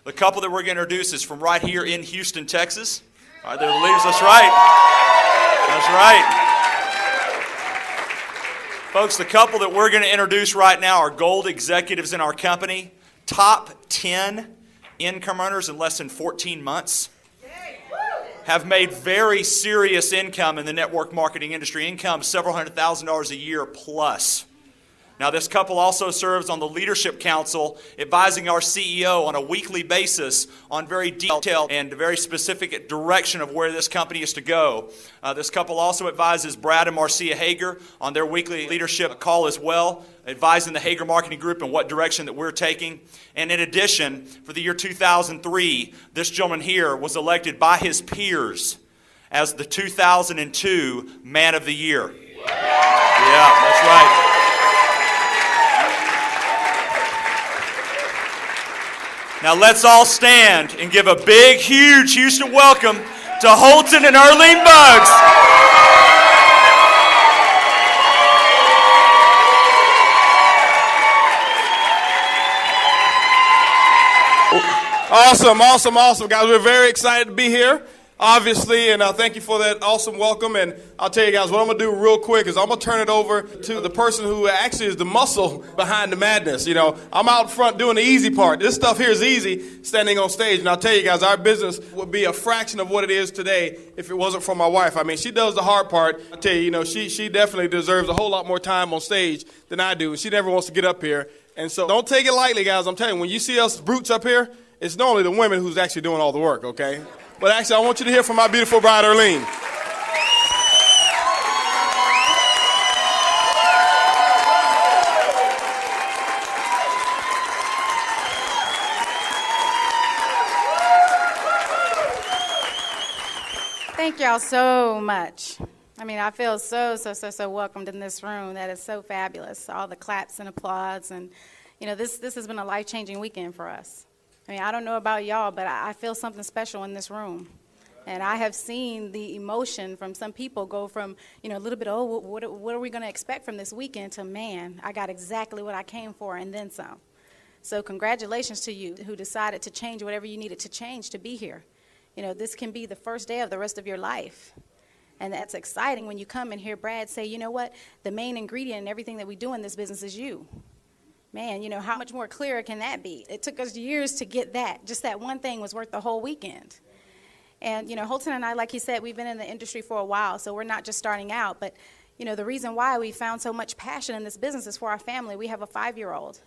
The couple that we're going to introduce is from right here in Houston, Texas. All right, they're the leaders. That's right. That's right. Folks, the couple that we're going to introduce right now are gold executives in our company, top 10 income earners in less than 14 months. Have made very serious income in the network marketing industry, income several $100,000 a year plus. Now, this couple also serves on the Leadership Council, advising our CEO on a weekly basis on very detailed and very specific direction of where this company is to go. This couple also advises Brad and Marcia Hager on their weekly leadership call as well, advising the Hager Marketing Group in what direction that we're taking. And in addition, for the year 2003, this gentleman here was elected by his peers as the 2002 Man of the Year. Yeah, that's right. Now let's all stand and give a big, huge Houston welcome to Holton and Erlene Buggs. Awesome, guys. We're very excited to be here, obviously, and thank you for that awesome welcome. And I'll tell you guys, what I'm going to do real quick is I'm going to turn it over to the person who actually is the muscle behind the madness. You know, I'm out front doing the easy part. This stuff here is easy, standing on stage. And I'll tell you guys, our business would be a fraction of what it is today if it wasn't for my wife. I mean, she does the hard part. I'll tell you, she definitely deserves a whole lot more time on stage than I do. She never wants to get up here. And so don't take it lightly, guys. I'm telling you, when you see us brutes up here, it's normally the women who's actually doing all the work, okay? But actually, I want you to hear from my beautiful bride, Erlene. Thank y'all so much. I mean, I feel so welcomed in this room. That is so fabulous. All the claps and applause. And, this has been a life-changing weekend for us. I mean, I don't know about y'all, but I feel something special in this room. And I have seen the emotion from some people go from, a little bit, what are we going to expect from this weekend to, man, I got exactly what I came for and then some. So congratulations to you who decided to change whatever you needed to change to be here. This can be the first day of the rest of your life. And that's exciting when you come and hear Brad say, you know what, the main ingredient in everything that we do in this business is you. Man, how much more clearer can that be? It took us years to get that. Just that one thing was worth the whole weekend. And, Holton and I, like he said, we've been in the industry for a while, so we're not just starting out. But, the reason why we found so much passion in this business is for our family. We have a 5-year-old.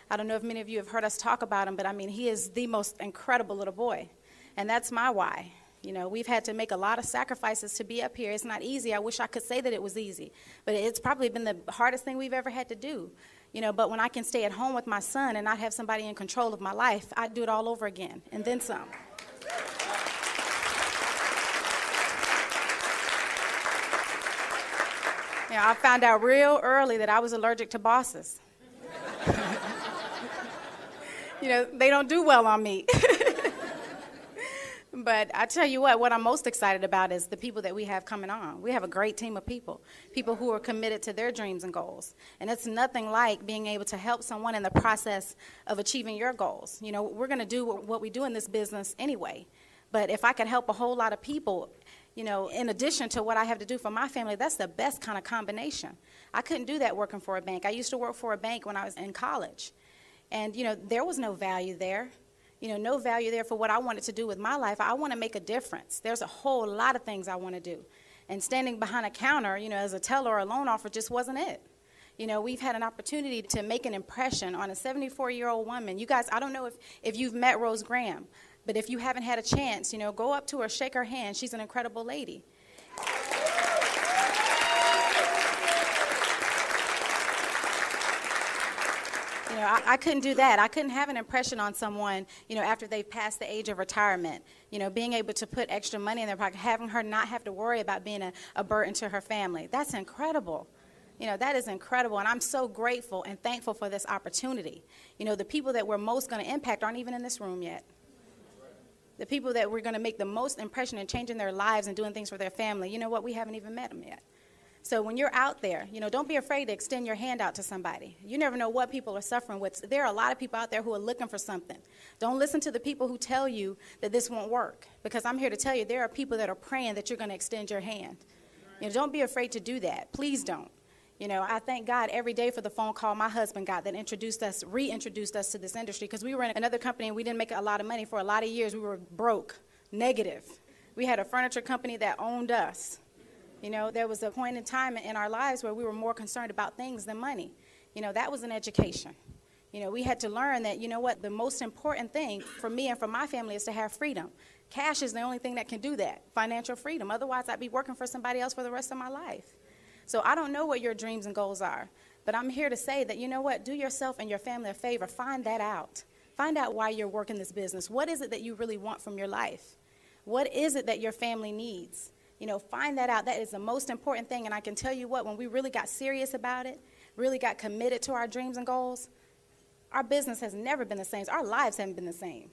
I don't know if many of you have heard us talk about him, but, he is the most incredible little boy. And that's my why. We've had to make a lot of sacrifices to be up here. It's not easy. I wish I could say that it was easy. But it's probably been the hardest thing we've ever had to do. But when I can stay at home with my son and not have somebody in control of my life, I'd do it all over again, and then some. I found out real early that I was allergic to bosses. They don't do well on me. But I tell you what I'm most excited about is the people that we have coming on. We have a great team of people who are committed to their dreams and goals. And it's nothing like being able to help someone in the process of achieving your goals. We're going to do what we do in this business anyway. But if I could help a whole lot of people, in addition to what I have to do for my family, that's the best kind of combination. I couldn't do that working for a bank. I used to work for a bank when I was in college. And, there was no value there. No value there for what I wanted to do with my life. I want to make a difference. There's a whole lot of things I want to do. And standing behind a counter, as a teller or a loan officer just wasn't it. We've had an opportunity to make an impression on a 74-year-old woman. You guys, I don't know if you've met Rose Graham, but if you haven't had a chance, go up to her, shake her hand. She's an incredible lady. I couldn't do that. I couldn't have an impression on someone, after they've passed the age of retirement, being able to put extra money in their pocket, having her not have to worry about being a burden to her family. That's incredible. That is incredible, and I'm so grateful and thankful for this opportunity. The people that we're most going to impact aren't even in this room yet. The people that we're going to make the most impression in changing their lives and doing things for their family, we haven't even met them yet. So when you're out there, don't be afraid to extend your hand out to somebody. You never know what people are suffering with. There are a lot of people out there who are looking for something. Don't listen to the people who tell you that this won't work, because I'm here to tell you there are people that are praying that you're going to extend your hand. Don't be afraid to do that. Please don't. I thank God every day for the phone call my husband got that reintroduced us to this industry, because we were in another company and we didn't make a lot of money. For a lot of years, we were broke, negative. We had a furniture company that owned us. There was a point in time in our lives where we were more concerned about things than money. That was an education. We had to learn that, the most important thing for me and for my family is to have freedom. Cash is the only thing that can do that, financial freedom. Otherwise, I'd be working for somebody else for the rest of my life. So I don't know what your dreams and goals are, but I'm here to say that, do yourself and your family a favor. Find that out. Find out why you're working this business. What is it that you really want from your life? What is it that your family needs? Find that out. That is the most important thing. And I can tell you what, when we really got serious about it, really got committed to our dreams and goals, our business has never been the same. Our lives haven't been the same.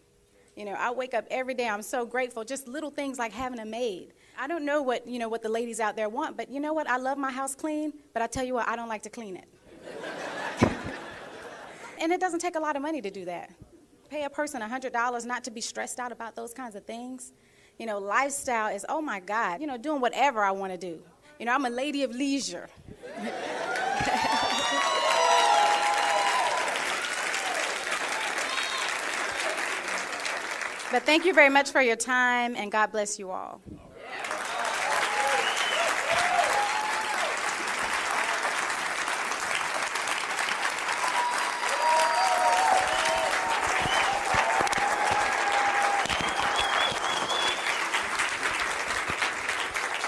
I wake up every day, I'm so grateful. Just little things like having a maid. I don't know what the ladies out there want, but you know what? I love my house clean, but I tell you what, I don't like to clean it. And it doesn't take a lot of money to do that. Pay a person $100 not to be stressed out about those kinds of things. Lifestyle is, oh my God, doing whatever I want to do. I'm a lady of leisure. But thank you very much for your time, and God bless you all.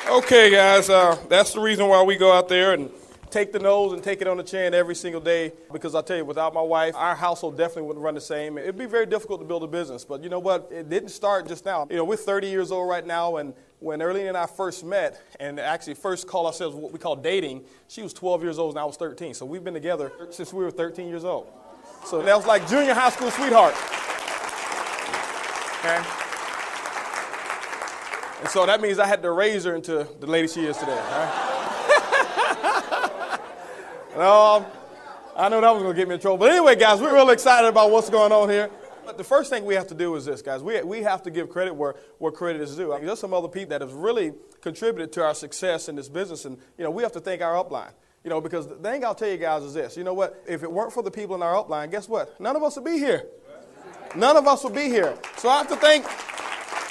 Okay, guys, that's the reason why we go out there and take the nose and take it on the chin every single day, because I'll tell you, without my wife, our household definitely wouldn't run the same. It'd be very difficult to build a business, but you know what? It didn't start just now. We're 30 years old right now, and when Erlene and I first met, and actually first called ourselves what we call dating, she was 12 years old and I was 13, so we've been together since we were 13 years old. So that was like junior high school sweetheart. Okay? And so that means I had to raise her into the lady she is today. Right? I know that was going to get me in trouble. But anyway, guys, we're really excited about what's going on here. But the first thing we have to do is this, guys. We have to give credit where credit is due. There's some other people that have really contributed to our success in this business. And, we have to thank our upline. Because the thing I'll tell you guys is this. You know what? If it weren't for the people in our upline, guess what? None of us would be here. None of us would be here. So I have to thank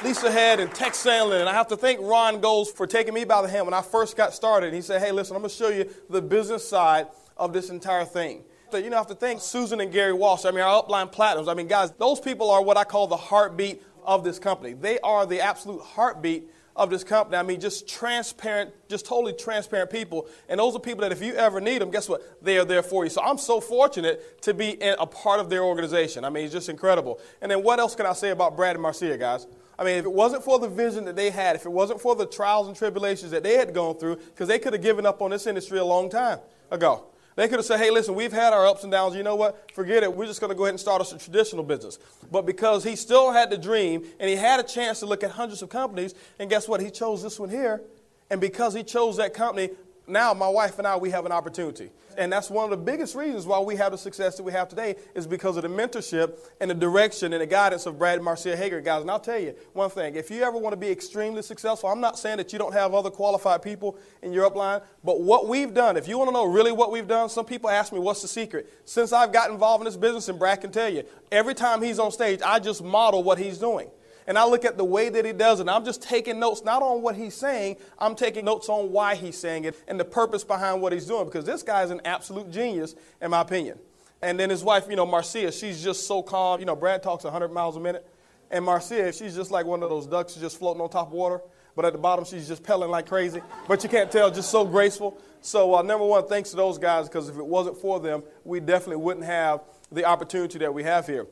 Lisa Head and Tex Sandlin, and I have to thank Ron Goles for taking me by the hand when I first got started. He said, hey, listen, I'm going to show you the business side of this entire thing. So, I have to thank Susan and Gary Walsh, our upline platinums. Guys, those people are what I call the heartbeat of this company. They are the absolute heartbeat of this company. Just transparent, just totally transparent people. And those are people that if you ever need them, guess what? They are there for you. So I'm so fortunate to be a part of their organization. It's just incredible. And then what else can I say about Brad and Marcia, guys? If it wasn't for the vision that they had, if it wasn't for the trials and tribulations that they had gone through, because they could have given up on this industry a long time ago. They could have said, hey, listen, we've had our ups and downs. You know what? Forget it. We're just going to go ahead and start us a traditional business. But because he still had the dream and he had a chance to look at hundreds of companies, and guess what? He chose this one here. And because he chose that company, now my wife and I, we have an opportunity. And that's one of the biggest reasons why we have the success that we have today is because of the mentorship and the direction and the guidance of Brad and Marcia Hager, guys. And I'll tell you one thing. If you ever want to be extremely successful, I'm not saying that you don't have other qualified people in your upline, but what we've done, if you want to know really what we've done, some people ask me, what's the secret? Since I've got involved in this business, and Brad can tell you, every time he's on stage, I just model what he's doing. And I look at the way that he does it, and I'm just taking notes, not on what he's saying, I'm taking notes on why he's saying it and the purpose behind what he's doing, because this guy is an absolute genius, in my opinion. And then his wife, Marcia, she's just so calm. Brad talks 100 miles a minute, and Marcia, she's just like one of those ducks just floating on top of water, but at the bottom, she's just pelling like crazy. But you can't tell, just so graceful. So number one, thanks to those guys, because if it wasn't for them, we definitely wouldn't have the opportunity that we have here.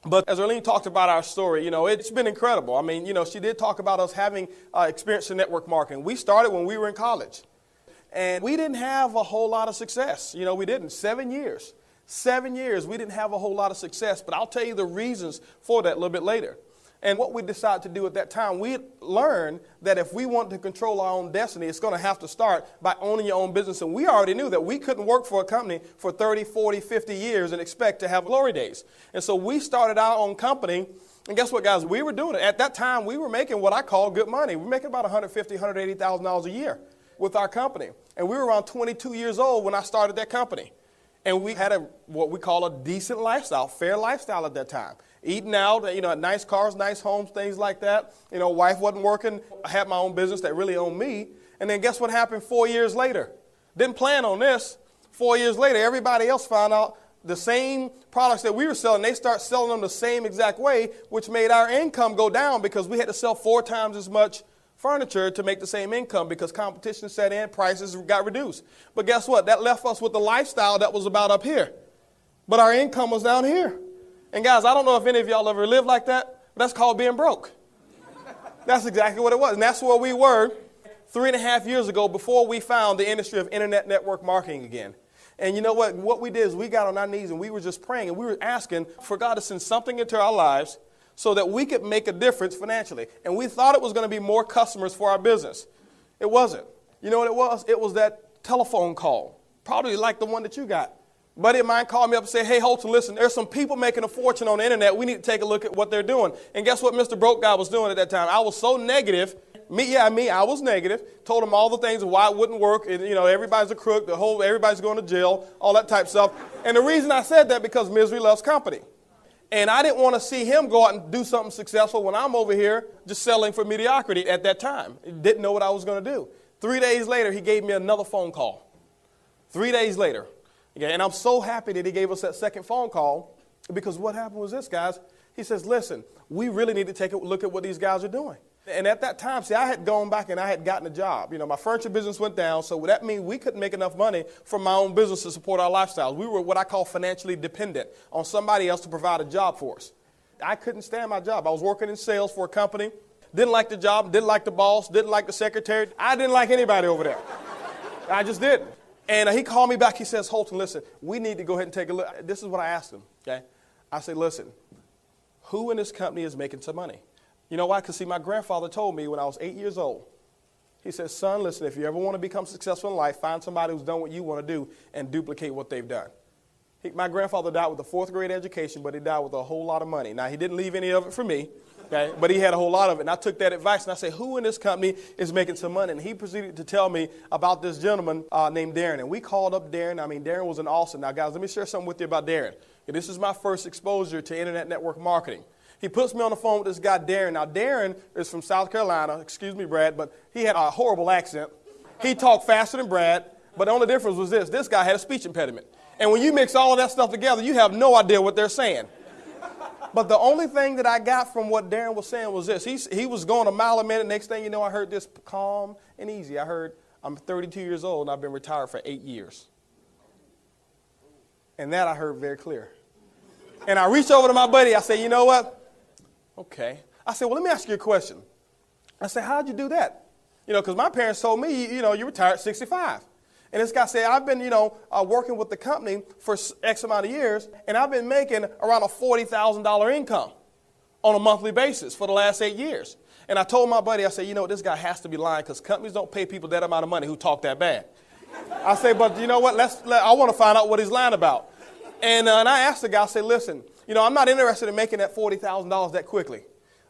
But as Erlene talked about our story, it's been incredible. She did talk about us having experience in network marketing. We started when we were in college. And we didn't have a whole lot of success. We didn't. 7 years. 7 years, we didn't have a whole lot of success. But I'll tell you the reasons for that a little bit later. And what we decided to do at that time, we learned that if we want to control our own destiny, it's going to have to start by owning your own business. And we already knew that we couldn't work for a company for 30, 40, 50 years and expect to have glory days. And so we started our own company. And guess what, guys? We were doing it. At that time, we were making what I call good money. We were making about $150,000, $180,000 a year with our company. And we were around 22 years old when I started that company. And we had what we call a decent lifestyle, fair lifestyle at that time. Eating out, nice cars, nice homes, things like that. Wife wasn't working. I had my own business that really owned me. And then guess what happened 4 years later? Didn't plan on this. 4 years later, everybody else found out the same products that we were selling, they start selling them the same exact way, which made our income go down because we had to sell 4 times as much furniture to make the same income because competition set in, prices got reduced. But guess what? That left us with the lifestyle that was about up here. But our income was down here. And guys, I don't know if any of y'all ever lived like that, but that's called being broke. That's exactly what it was. And that's where we were 3.5 years ago before we found the industry of internet network marketing again. And you know what? What we did is we got on our knees and we were just praying and we were asking for God to send something into our lives so that we could make a difference financially. And we thought it was going to be more customers for our business. It wasn't. You know what it was? It was that telephone call, probably like the one that you got. A buddy of mine called me up and said, hey, Holton, listen, there's some people making a fortune on the internet. We need to take a look at what they're doing. And guess what Mr. Broke Guy was doing at that time? I was so negative. I was negative. Told him all the things of why it wouldn't work. And, everybody's a crook. Everybody's going to jail, all that type of stuff. And the reason I said that because misery loves company. And I didn't want to see him go out and do something successful when I'm over here just selling for mediocrity at that time. Didn't know what I was going to do. 3 days later, he gave me another phone call. 3 days later. Okay, and I'm so happy that he gave us that second phone call because what happened was this, guys. He says, listen, we really need to take a look at what these guys are doing. And at that time, I had gone back and I had gotten a job. My furniture business went down, so that means we couldn't make enough money from my own business to support our lifestyles. We were what I call financially dependent on somebody else to provide a job for us. I couldn't stand my job. I was working in sales for a company. Didn't like the job, didn't like the boss, didn't like the secretary. I didn't like anybody over there. I just didn't. And he called me back. He says, Holton, listen, we need to go ahead and take a look. This is what I asked him, okay? I said, listen, who in this company is making some money? You know why? Because, see, my grandfather told me when I was 8 years old, he said, son, listen, if you ever want to become successful in life, find somebody who's done what you want to do and duplicate what they've done. My grandfather died with a 4th grade education, but he died with a whole lot of money. Now, he didn't leave any of it for me, okay, but he had a whole lot of it. And I took that advice and I said, who in this company is making some money? And he proceeded to tell me about this gentleman named Darren. And we called up Darren. Darren was in Austin. Now, guys, let me share something with you about Darren. Okay, this is my first exposure to internet network marketing. He puts me on the phone with this guy, Darren. Now, Darren is from South Carolina. Excuse me, Brad, but he had a horrible accent. He talked faster than Brad, but the only difference was this. This guy had a speech impediment. And when you mix all of that stuff together, you have no idea what they're saying. But the only thing that I got from what Darren was saying was this. He was going a mile a minute. Next thing you know, I heard this calm and easy. I heard, I'm 32 years old, and I've been retired for 8 years. And that I heard very clear. And I reached over to my buddy. I said, you know what? Okay. I said, well, let me ask you a question. I said, how'd you do that? Because my parents told me, you retired at 65. And this guy said, I've been, working with the company for X amount of years, and I've been making around a $40,000 income on a monthly basis for the last 8 years. And I told my buddy, I said, this guy has to be lying because companies don't pay people that amount of money who talk that bad. I said, but you know what? I want to find out what he's lying about. And I asked the guy, I said, listen, I'm not interested in making that $40,000 that quickly.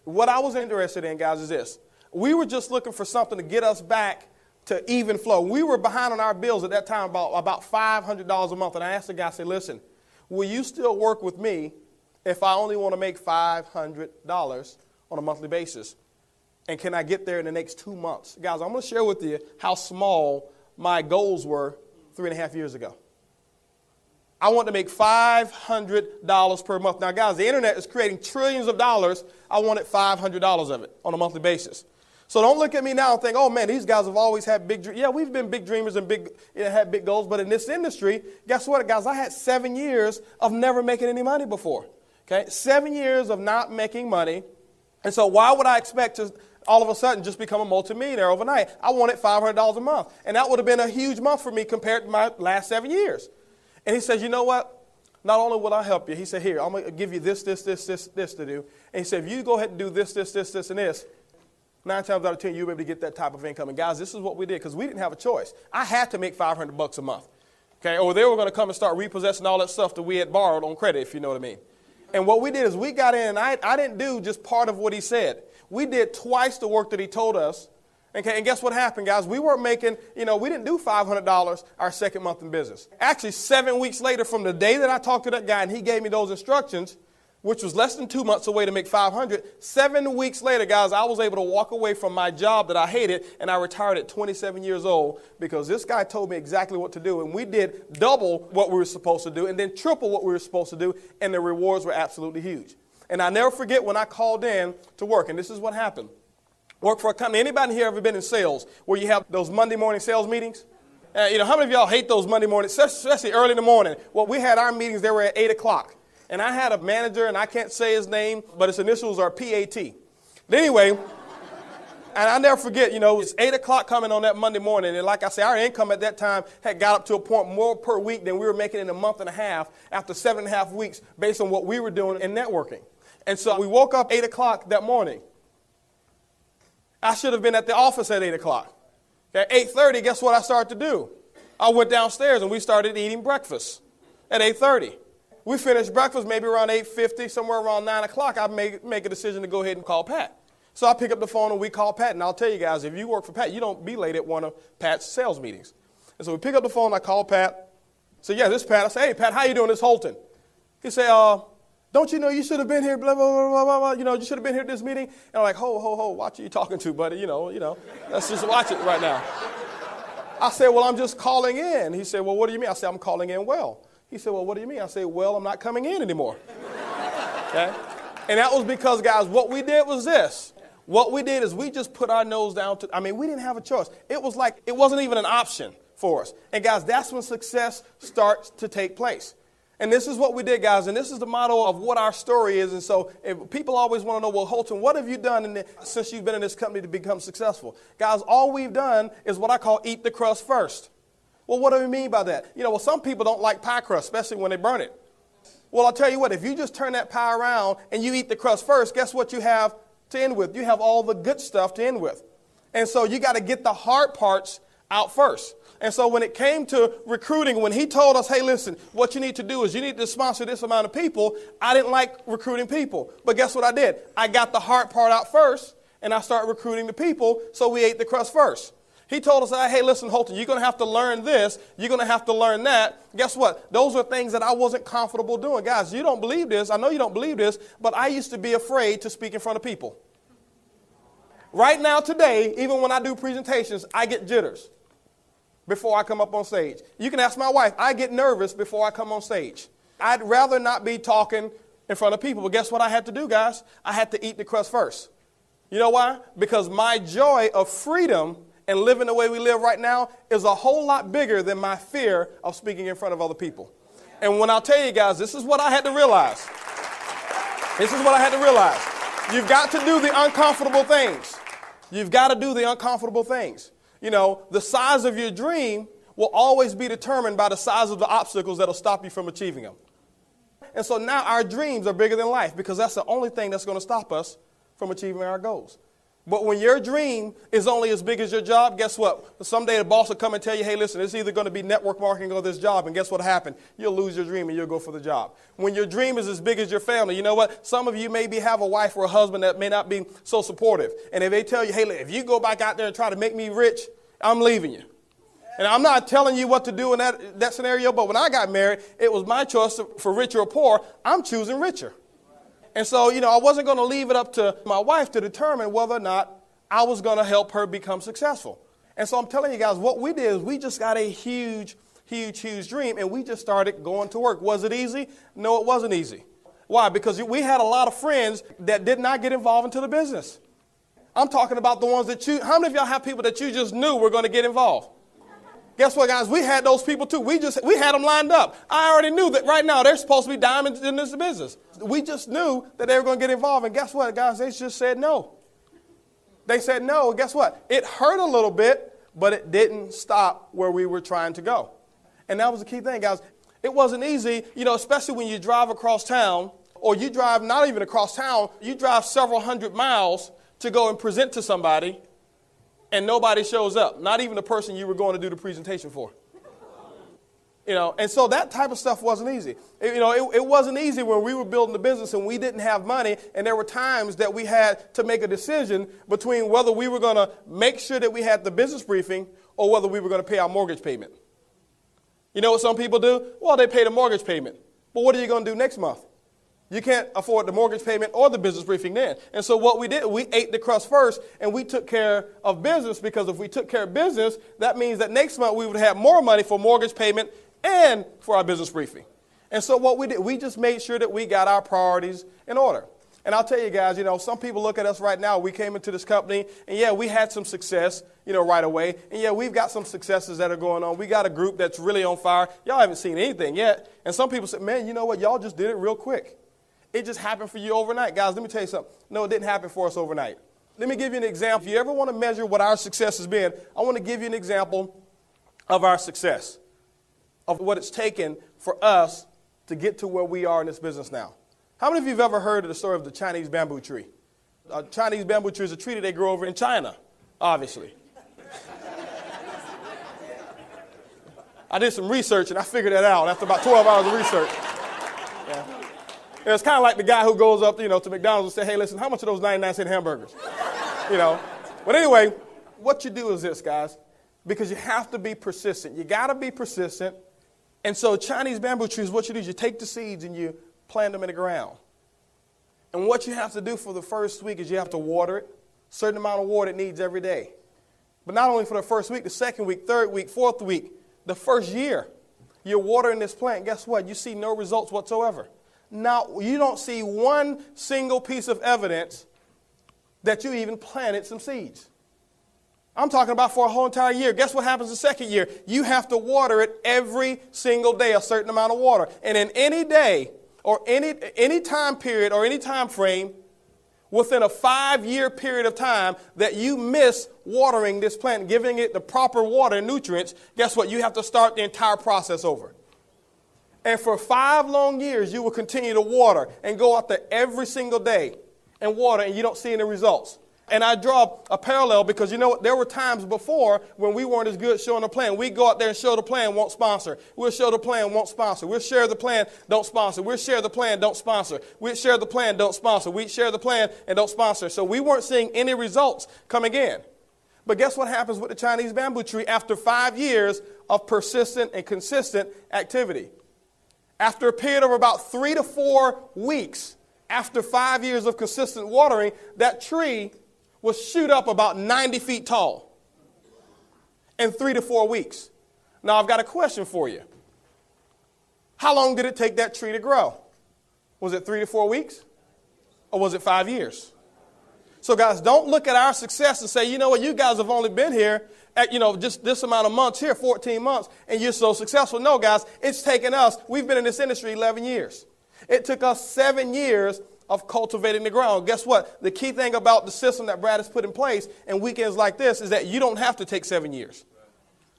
What I was interested in, guys, is this. We were just looking for something to get us back to even flow. We were behind on our bills at that time about $500 a month. And I asked the guy, I said, listen, will you still work with me if I only want to make $500 on a monthly basis? And can I get there in the next 2 months? Guys, I'm going to share with you how small my goals were 3.5 years ago. I want to make $500 per month. Now, guys, the internet is creating trillions of dollars. I wanted $500 of it on a monthly basis. So don't look at me now and think, oh, man, these guys have always had big dreams. Yeah, we've been big dreamers and had big goals. But in this industry, guess what, guys? I had 7 years of never making any money before. Okay, 7 years of not making money. And so why would I expect to all of a sudden just become a multimillionaire overnight? I wanted $500 a month. And that would have been a huge month for me compared to my last 7 years. And he says, you know what? Not only will I help you, he said, here, I'm going to give you this to do. And he said, if you go ahead and do this, and this, 9 times out of 10, you'll be able to get that type of income. And guys, this is what we did because we didn't have a choice. I had to make $500 a month. Okay, or they were going to come and start repossessing all that stuff that we had borrowed on credit, if you know what I mean. And what we did is we got in, and I didn't do just part of what he said. We did twice the work that he told us. Okay, and guess what happened, guys? We weren't making, we didn't do $500 our second month in business. Actually, 7 weeks later from the day that I talked to that guy and he gave me those instructions, which was less than 2 months away to make $500, 7 weeks later, guys, I was able to walk away from my job that I hated, and I retired at 27 years old because this guy told me exactly what to do, and we did double what we were supposed to do and then triple what we were supposed to do, and the rewards were absolutely huge. And I never forget when I called in to work, and this is what happened. Work for a company. Anybody here ever been in sales where you have those Monday morning sales meetings? How many of y'all hate those Monday mornings, especially early in the morning? Well, we had our meetings, they were at 8 o'clock. And I had a manager, and I can't say his name, but his initials are PAT. But anyway, and I never forget, it's 8 o'clock coming on that Monday morning. And like I said, our income at that time had got up to a point more per week than we were making in a month and a half after 7.5 weeks based on what we were doing in networking. And so we woke up 8 o'clock that morning. I should have been at the office at 8 o'clock. At 8:30, guess what I started to do? I went downstairs and we started eating breakfast at 8:30. We finished breakfast maybe around 8:50, somewhere around 9 o'clock. I make a decision to go ahead and call Pat. So I pick up the phone and we call Pat. And I'll tell you guys, if you work for Pat, you don't be late at one of Pat's sales meetings. And so we pick up the phone, I call Pat. So yeah, this is Pat. I say, hey, Pat, how you doing? This is Holton. He say, don't you know you should have been here, blah, blah, blah, blah, blah. You should have been here at this meeting. And I'm like, ho, watch who you talking to, buddy. Let's just watch it right now. I said, well, I'm just calling in. He said, well, what do you mean? I said, I'm calling in well. He said, well, what do you mean? I said, well, I'm not coming in anymore. Okay? And that was because, guys, what we did was this. What we did is we just put our nose down we didn't have a choice. It was like it wasn't even an option for us. And, guys, that's when success starts to take place. And this is what we did, guys, and this is the motto of what our story is. And so if people always want to know, well, Holton, what have you done since you've been in this company to become successful? Guys, all we've done is what I call eat the crust first. Well, what do we mean by that? Some people don't like pie crust, especially when they burn it. Well, I'll tell you what, if you just turn that pie around and you eat the crust first, guess what you have to end with? You have all the good stuff to end with. And so you got to get the hard parts out first. And so when it came to recruiting, when he told us, hey, listen, what you need to do is you need to sponsor this amount of people, I didn't like recruiting people. But guess what I did? I got the hard part out first, and I started recruiting the people, so we ate the crust first. He told us, hey, listen, Holton, you're going to have to learn this. You're going to have to learn that. Guess what? Those are things that I wasn't comfortable doing. Guys, you don't believe this. I know you don't believe this, but I used to be afraid to speak in front of people. Right now, today, even when I do presentations, I get jitters before I come up on stage. You can ask my wife. I get nervous before I come on stage. I'd rather not be talking in front of people. But guess what I had to do, guys? I had to eat the crust first. You know why? Because my joy of freedom and living the way we live right now is a whole lot bigger than my fear of speaking in front of other people. And when I'll tell you guys, this is what I had to realize. This is what I had to realize. You've got to do the uncomfortable things. You've got to do the uncomfortable things. The size of your dream will always be determined by the size of the obstacles that will stop you from achieving them. And so now our dreams are bigger than life because that's the only thing that's going to stop us from achieving our goals. But when your dream is only as big as your job, guess what? Someday the boss will come and tell you, hey, listen, it's either going to be network marketing or this job. And guess what happened? You'll lose your dream and you'll go for the job. When your dream is as big as your family, you know what? Some of you maybe have a wife or a husband that may not be so supportive. And if they tell you, hey, if you go back out there and try to make me rich, I'm leaving you. And I'm not telling you what to do in that scenario, but when I got married, it was my choice for richer or poor. I'm choosing richer. And so, I wasn't going to leave it up to my wife to determine whether or not I was going to help her become successful. And so I'm telling you guys, what we did is we just got a huge dream, and we just started going to work. Was it easy? No, it wasn't easy. Why? Because we had a lot of friends that did not get involved into the business. I'm talking about the ones that how many of y'all have people that you just knew were going to get involved? Guess what, guys? We had those people too. We had them lined up. I already knew that right now they're supposed to be diamonds in this business. We just knew that they were going to get involved. And guess what, guys? They just said no. They said no. And guess what? It hurt a little bit, but it didn't stop where we were trying to go. And that was the key thing, guys. It wasn't easy, especially when you drive across town, or you drive not even across town, you drive several hundred miles to go and present to somebody, and nobody shows up, not even the person you were going to do the presentation for. And so that type of stuff wasn't easy. It wasn't easy when we were building the business and we didn't have money, and there were times that we had to make a decision between whether we were going to make sure that we had the business briefing or whether we were going to pay our mortgage payment. You know what some people do? Well, they pay the mortgage payment. But what are you going to do next month? You can't afford the mortgage payment or the business briefing then. And so what we did, we ate the crust first, and we took care of business, because if we took care of business, that means that next month we would have more money for mortgage payment and for our business briefing. And so what we did, we just made sure that we got our priorities in order. And I'll tell you guys, some people look at us right now. We came into this company, and yeah, we had some success, right away. And yeah, we've got some successes that are going on. We got a group that's really on fire. Y'all haven't seen anything yet. And some people say, man, you know what? Y'all just did it real quick. It just happened for you overnight. Guys, let me tell you something. No, it didn't happen for us overnight. Let me give you an example. If you ever want to measure what our success has been, I want to give you an example of our success, of what it's taken for us to get to where we are in this business now. How many of you have ever heard of the story of the Chinese bamboo tree? A Chinese bamboo tree is a tree that they grow over in China, obviously. I did some research, and I figured that out after about 12 hours of research. Yeah. It's kind of like the guy who goes up, to McDonald's and say, hey, listen, how much are those 99-cent hamburgers? But anyway, what you do is this, guys, because you have to be persistent. You got to be persistent. And so Chinese bamboo trees, what you do is you take the seeds and you plant them in the ground. And what you have to do for the first week is you have to water it, a certain amount of water it needs every day. But not only for the first week, the second week, third week, fourth week, the first year, you're watering this plant. Guess what? You see no results whatsoever. Now, you don't see one single piece of evidence that you even planted some seeds. I'm talking about for a whole entire year. Guess what happens the second year? You have to water it every single day, a certain amount of water. And in any day or any time period or any time frame, within a 5-year period of time that you miss watering this plant, giving it the proper water and nutrients, guess what? You have to start the entire process over. And for 5 long years, you will continue to water and go out there every single day and water, and you don't see any results. And I draw a parallel because, there were times before when we weren't as good showing the plan. We go out there and show the plan, won't sponsor. We'll show the plan, won't sponsor. We'll share the plan, don't sponsor. We'll share the plan, don't sponsor. We'll share the plan, don't sponsor. We share the plan and don't sponsor. So we weren't seeing any results coming in. But guess what happens with the Chinese bamboo tree after 5 years of persistent and consistent activity? After a period of about 3 to 4 weeks, after 5 years of consistent watering, that tree will shoot up about 90 feet tall in 3 to 4 weeks. Now, I've got a question for you. How long did it take that tree to grow? Was it 3 to 4 weeks? Or was it 5 years? So, guys, don't look at our success and say, you know what, you guys have only been here at, just this amount of months here, 14 months, and you're so successful. No, guys, it's taken us, we've been in this industry 11 years. It took us 7 years of cultivating the ground. Guess what? The key thing about the system that Brad has put in place in weekends like this is that you don't have to take 7 years.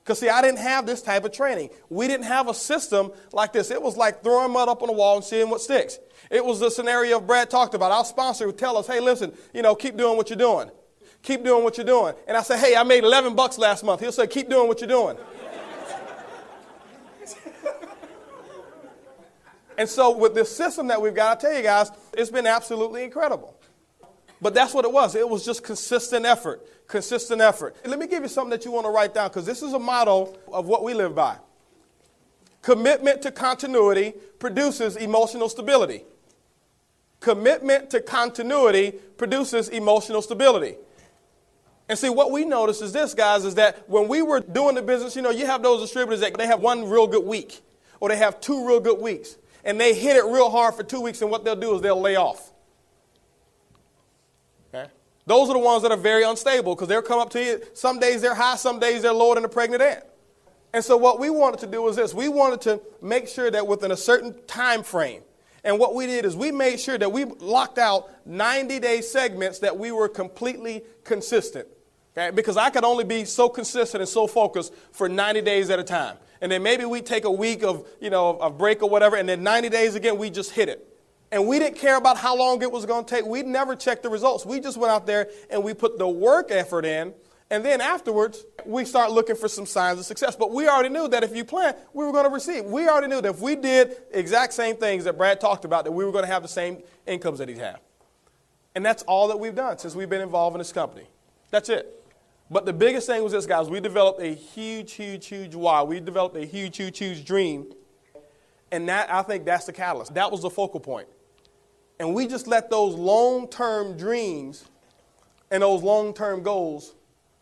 Because, see, I didn't have this type of training. We didn't have a system like this. It was like throwing mud up on the wall and seeing what sticks. It was the scenario Brad talked about. Our sponsor would tell us, hey, listen, keep doing what you're doing. Keep doing what you're doing. And I say, hey, I made $11 last month. He'll say, keep doing what you're doing. And so with this system that we've got, I tell you guys, it's been absolutely incredible. But that's what it was. It was just consistent effort, consistent effort. Let me give you something that you want to write down, because this is a motto of what we live by. Commitment to continuity produces emotional stability. Commitment to continuity produces emotional stability. And see, what we noticed is this, guys, is that when we were doing the business, you have those distributors that they have 1 real good week, or they have 2 real good weeks. And they hit it real hard for 2 weeks, and what they'll do is they'll lay off. Okay? Those are the ones that are very unstable, because they'll come up to you. Some days they're high, some days they're lower than a pregnant ant. And so what we wanted to do was this. We wanted to make sure that within a certain time frame, and what we did is we made sure that we locked out 90-day segments that we were completely consistent. Okay? Because I could only be so consistent and so focused for 90 days at a time. And then maybe we take a week of, a break or whatever, and then 90 days again, we just hit it. And we didn't care about how long it was going to take. We never checked the results. We just went out there and we put the work effort in. And then afterwards, we start looking for some signs of success. But we already knew that if you plant, we were going to receive. We already knew that if we did exact same things that Brad talked about, that we were going to have the same incomes that he'd have. And that's all that we've done since we've been involved in this company. That's it. But the biggest thing was this, guys. We developed a huge, huge, huge why. We developed a huge, huge, huge dream. And that, I think that's the catalyst. That was the focal point. And we just let those long-term dreams and those long-term goals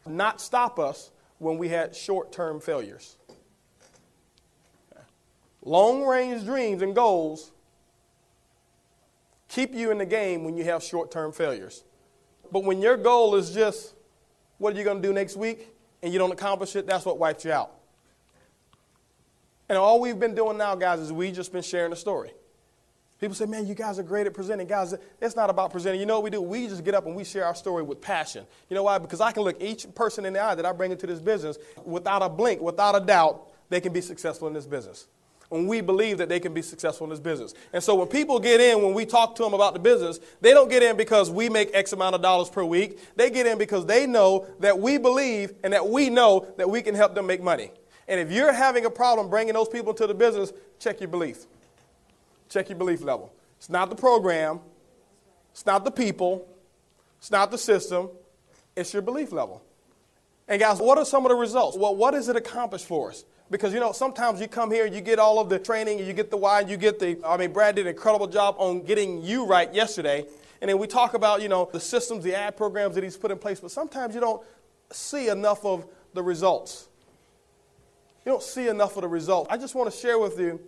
not stop us when we had short-term failures. Long-range dreams and goals keep you in the game when you have short-term failures. But when your goal is just, what are you going to do next week, and you don't accomplish it, that's what wipes you out. And all we've been doing now, guys, is we've just been sharing the story. People say, man, you guys are great at presenting. Guys, it's not about presenting. You know what we do? We just get up and we share our story with passion. You know why? Because I can look each person in the eye that I bring into this business without a blink, without a doubt, they can be successful in this business. And we believe that they can be successful in this business. And so when people get in, when we talk to them about the business, they don't get in because we make X amount of dollars per week. They get in because they know that we believe and that we know that we can help them make money. And if you're having a problem bringing those people into the business, check your belief. Check your belief level. It's not the program. It's not the people. It's not the system. It's your belief level. And guys, what are some of the results? Well, what does it accomplish for us? Because, sometimes you come here, you get all of the training, and you get the why, you get Brad did an incredible job on getting you right yesterday. And then we talk about, the systems, the ad programs that he's put in place. But sometimes you don't see enough of the results. You don't see enough of the results. I just want to share with you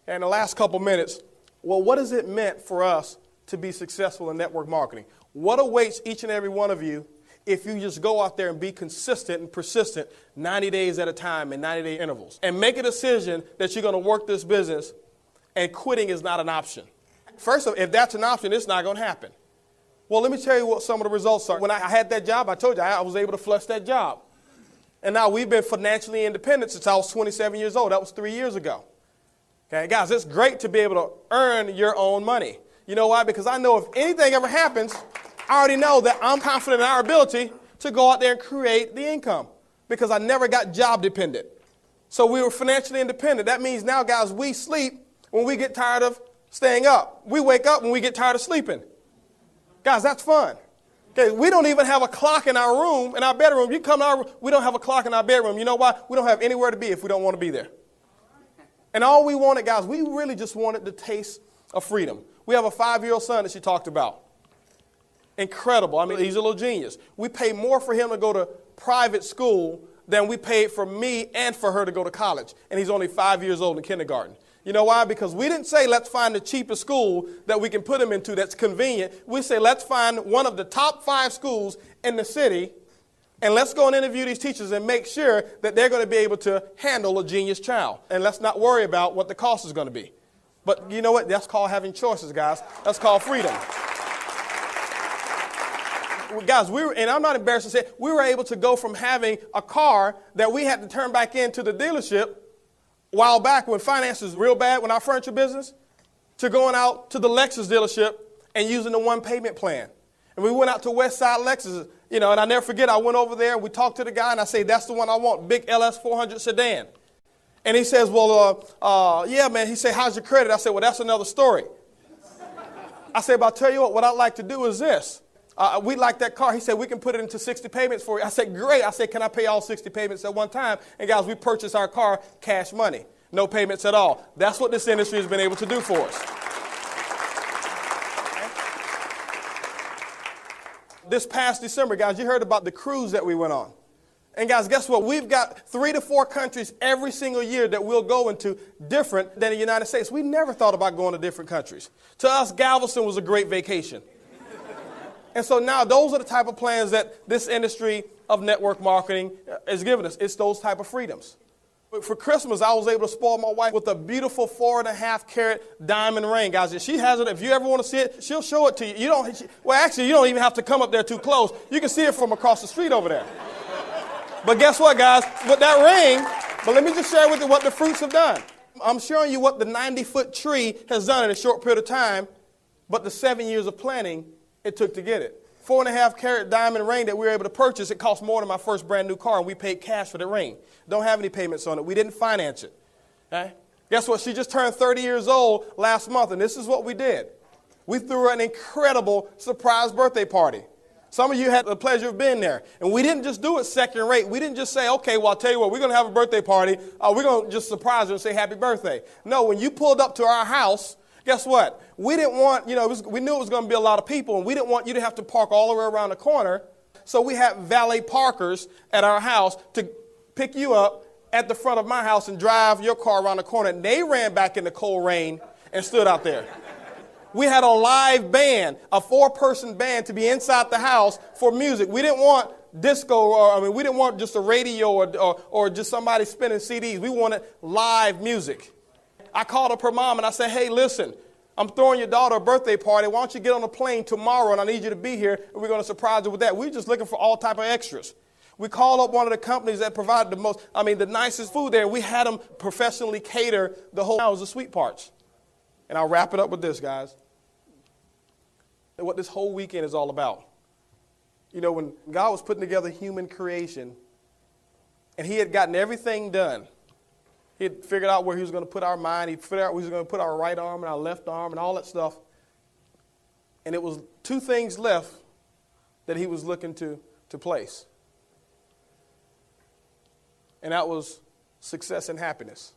in the last couple minutes, well, what has it meant for us to be successful in network marketing? What awaits each and every one of you if you just go out there and be consistent and persistent 90 days at a time in 90-day intervals and make a decision that you're going to work this business and quitting is not an option? First of all, if that's an option, it's not going to happen. Well, let me tell you what some of the results are. When I had that job, I told you I was able to flush that job. And now we've been financially independent since I was 27 years old. That was 3 years ago. Okay, guys, it's great to be able to earn your own money. You know why? Because I know if anything ever happens, I already know that I'm confident in our ability to go out there and create the income because I never got job dependent. So we were financially independent. That means now, guys, we sleep when we get tired of staying up. We wake up when we get tired of sleeping. Guys, that's fun. Okay, we don't even have a clock in our room, in our bedroom. You come to our room, we don't have a clock in our bedroom. You know why? We don't have anywhere to be if we don't want to be there. And all we wanted, guys, we really just wanted the taste of freedom. We have a 5-year-old son that she talked about. Incredible. I mean, he's a little genius. We pay more for him to go to private school than we paid for me and for her to go to college. And he's only 5 years old in kindergarten. You know why? Because we didn't say let's find the cheapest school that we can put him into that's convenient. We say let's find one of the top 5 schools in the city and let's go and interview these teachers and make sure that they're going to be able to handle a genius child. And let's not worry about what the cost is going to be. But you know what? That's called having choices, guys. That's called freedom. Guys, and I'm not embarrassed to say, we were able to go from having a car that we had to turn back into the dealership a while back when finance was real bad with our furniture business, to going out to the Lexus dealership and using the one payment plan. And we went out to West Side Lexus, and I never forget, I went over there, we talked to the guy, and I say, that's the one I want, big LS 400 sedan. And he says, well, yeah, man. He said, how's your credit? I said, well, that's another story. I said, but I'll tell you what I'd like to do is this. We like that car. He said, we can put it into 60 payments for you. I said, great. I said, can I pay all 60 payments at one time? And guys, we purchased our car cash money. No payments at all. That's what this industry has been able to do for us. This past December, guys, you heard about the cruise that we went on. And guys, guess what? We've got 3 to 4 countries every single year that we'll go into different than the United States. We never thought about going to different countries. To us, Galveston was a great vacation. And so now those are the type of plans that this industry of network marketing is giving us. It's those type of freedoms. For Christmas, I was able to spoil my wife with a beautiful 4.5-carat diamond ring. Guys, if she has it, if you ever want to see it, she'll show it to you. You don't even have to come up there too close. You can see it from across the street over there. But guess what, guys? With that ring, But let me just share with you what the fruits have done. I'm showing you what the 90-foot tree has done in a short period of time, but the 7 years of planning it took to get it. 4.5-carat diamond ring that we were able to purchase, it cost more than my first brand new car, and we paid cash for the ring. Don't have any payments on it. We didn't finance it. Okay? Guess what? She just turned 30 years old last month, and this is what we did. We threw her an incredible surprise birthday party. Some of you had the pleasure of being there. And we didn't just do it second rate. We didn't just say, okay, well, I'll tell you what, we're going to have a birthday party. We're going to just surprise her and say happy birthday. No, when you pulled up to our house, guess what? We didn't want, we knew it was going to be a lot of people, and we didn't want you to have to park all the way around the corner. So we had valet parkers at our house to pick you up at the front of my house and drive your car around the corner. And they ran back in the cold rain and stood out there. We had a live band, a 4-person band to be inside the house for music. We didn't want disco, we didn't want just a radio or just somebody spinning CDs. We wanted live music. I called up her mom and I said, hey, listen, I'm throwing your daughter a birthday party. Why don't you get on a plane tomorrow and I need you to be here and we're going to surprise her with that. We're just looking for all type of extras. We called up one of the companies that provided the nicest food there. We had them professionally cater the whole house, the sweet parts. And I'll wrap it up with this, guys. What this whole weekend is all about. When God was putting together human creation and he had gotten everything done, he had figured out where he was going to put our mind. He figured out where he was going to put our right arm and our left arm and all that stuff. And it was 2 things left that he was looking to place. And that was success and happiness.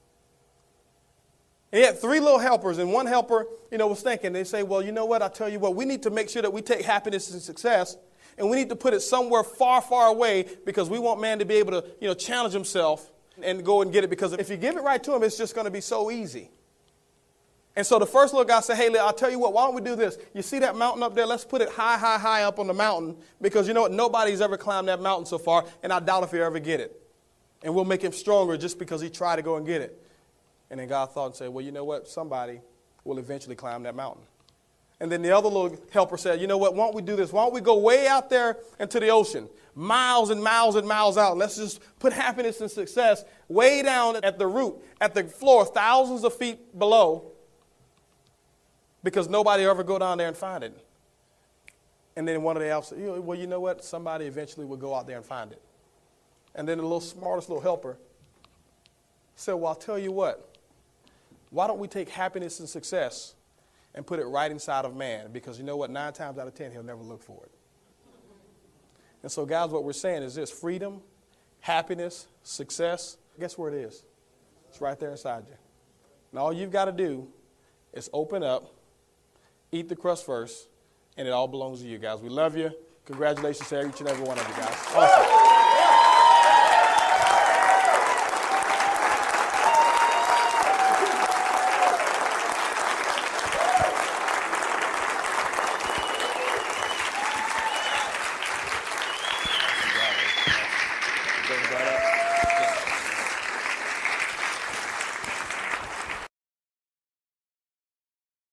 And he had 3 little helpers, and one helper, was thinking, they say, well, you know what, I tell you what, we need to make sure that we take happiness and success, and we need to put it somewhere far, far away because we want man to be able to, challenge himself and go and get it, because if you give it right to him, it's just going to be so easy. And so the first little guy said, hey, I'll tell you what, why don't we do this? You see that mountain up there? Let's put it high, high, high up on the mountain, because you know what, nobody's ever climbed that mountain so far, and I doubt if he'll ever get it. And we'll make him stronger just because he tried to go and get it. And then God thought and said, well, you know what? Somebody will eventually climb that mountain. And then the other little helper said, you know what? Why don't we do this? Why don't we go way out there into the ocean, miles and miles and miles out. And let's just put happiness and success way down at the root, at the floor, thousands of feet below, because nobody will ever go down there and find it. And then one of the helpers said, well, you know what? Somebody eventually will go out there and find it. And then the smartest little helper said, well, I'll tell you what. Why don't we take happiness and success and put it right inside of man? Because you know what? 9 times out of 10, he'll never look for it. And so, guys, what we're saying is this: freedom, happiness, success. Guess where it is? It's right there inside you. And all you've got to do is open up, eat the crust first, and it all belongs to you, guys. We love you. Congratulations to each and every one of you, guys. Awesome.